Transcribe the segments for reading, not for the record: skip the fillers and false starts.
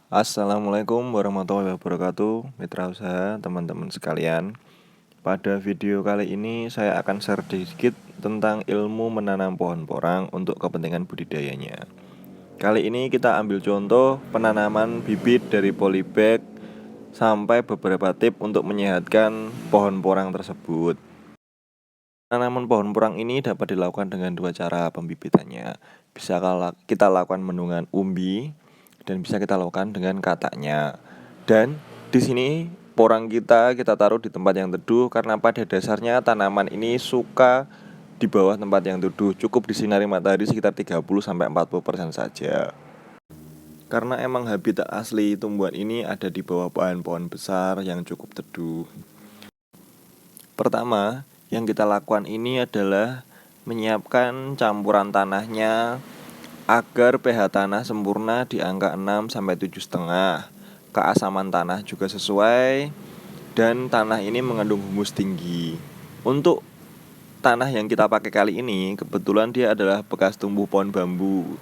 Assalamualaikum warahmatullahi wabarakatuh, mitra usaha, teman-teman sekalian. Pada video kali ini saya akan share sedikit tentang ilmu menanam pohon porang untuk kepentingan budidayanya. Kali ini kita ambil contoh penanaman bibit dari polybag sampai beberapa tips untuk menyehatkan pohon porang tersebut. Penanaman pohon porang ini dapat dilakukan dengan dua cara pembibitannya. Bisa kita lakukan menggunakan umbi dan bisa kita lakukan dengan kataknya. Dan di sini porang kita taruh di tempat yang teduh karena pada dasarnya tanaman ini suka di bawah tempat yang teduh, cukup disinari matahari sekitar 30-40% saja. Karena emang habitat asli tumbuhan ini ada di bawah pohon-pohon besar yang cukup teduh. Pertama, yang kita lakukan ini adalah menyiapkan campuran tanahnya agar pH tanah sempurna di angka 6-7,5. Keasaman tanah juga sesuai dan tanah ini mengandung humus tinggi. Untuk tanah yang kita pakai kali ini kebetulan dia adalah bekas tumbuh pohon bambu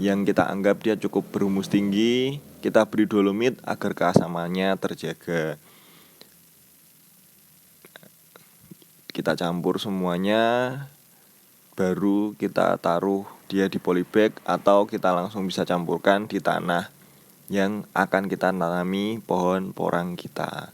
yang kita anggap dia cukup berhumus tinggi. Kita beri dolomit agar keasamannya terjaga. Kita campur semuanya, baru kita taruh dia di polybag atau kita langsung bisa campurkan di tanah yang akan kita tanami pohon porang kita.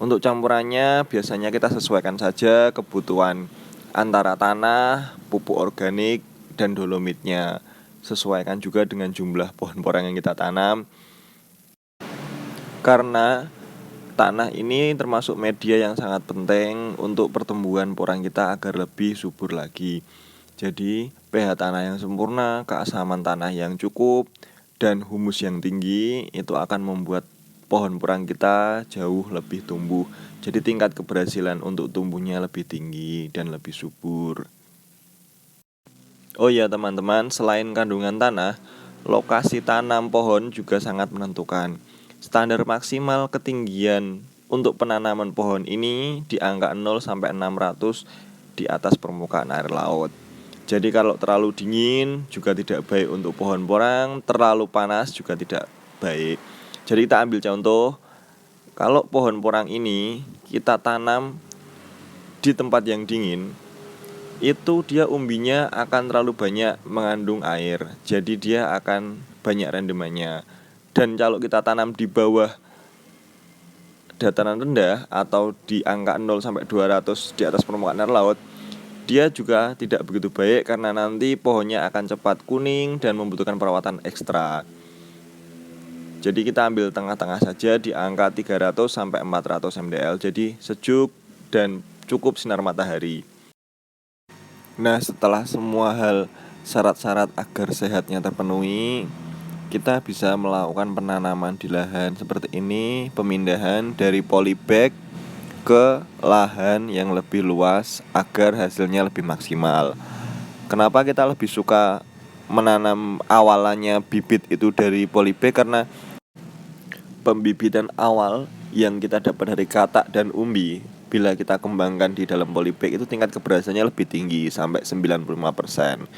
Untuk campurannya biasanya kita sesuaikan saja kebutuhan antara tanah, pupuk organik, dan dolomitnya. Sesuaikan juga dengan jumlah pohon porang yang kita tanam, karena tanah ini termasuk media yang sangat penting untuk pertumbuhan porang kita agar lebih subur lagi. Jadi pH tanah yang sempurna, keasaman tanah yang cukup, dan humus yang tinggi itu akan membuat pohon porang kita jauh lebih tumbuh. Jadi tingkat keberhasilan untuk tumbuhnya lebih tinggi dan lebih subur. Oh ya teman-teman, selain kandungan tanah, lokasi tanam pohon juga sangat menentukan. Standar maksimal ketinggian untuk penanaman pohon ini di angka 0-600 di atas permukaan air laut. Jadi kalau terlalu dingin juga tidak baik untuk pohon porang, terlalu panas juga tidak baik. Jadi kita ambil contoh, kalau pohon porang ini kita tanam di tempat yang dingin, itu dia umbinya akan terlalu banyak mengandung air, jadi dia akan banyak rendemannya. Dan kalau kita tanam di bawah dataran rendah atau di angka 0-200 di atas permukaan air laut, dia juga tidak begitu baik karena nanti pohonnya akan cepat kuning dan membutuhkan perawatan ekstra. Jadi kita ambil tengah-tengah saja di angka 300-400 mdl, jadi sejuk dan cukup sinar matahari. Nah, setelah semua hal syarat-syarat agar sehatnya terpenuhi, kita bisa melakukan penanaman di lahan seperti ini, pemindahan dari polybag ke lahan yang lebih luas agar hasilnya lebih maksimal. Kenapa kita lebih suka menanam awalannya bibit itu dari polybag? Karena pembibitan awal yang kita dapat dari katak dan umbi, bila kita kembangkan di dalam polybag itu tingkat keberhasilannya lebih tinggi sampai 95%.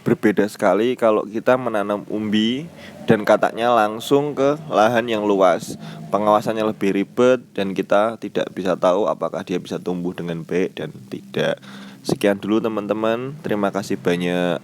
Berbeda sekali kalau kita menanam umbi dan kataknya langsung ke lahan yang luas. Pengawasannya lebih ribet dan kita tidak bisa tahu apakah dia bisa tumbuh dengan baik dan tidak. Sekian dulu teman-teman, terima kasih banyak.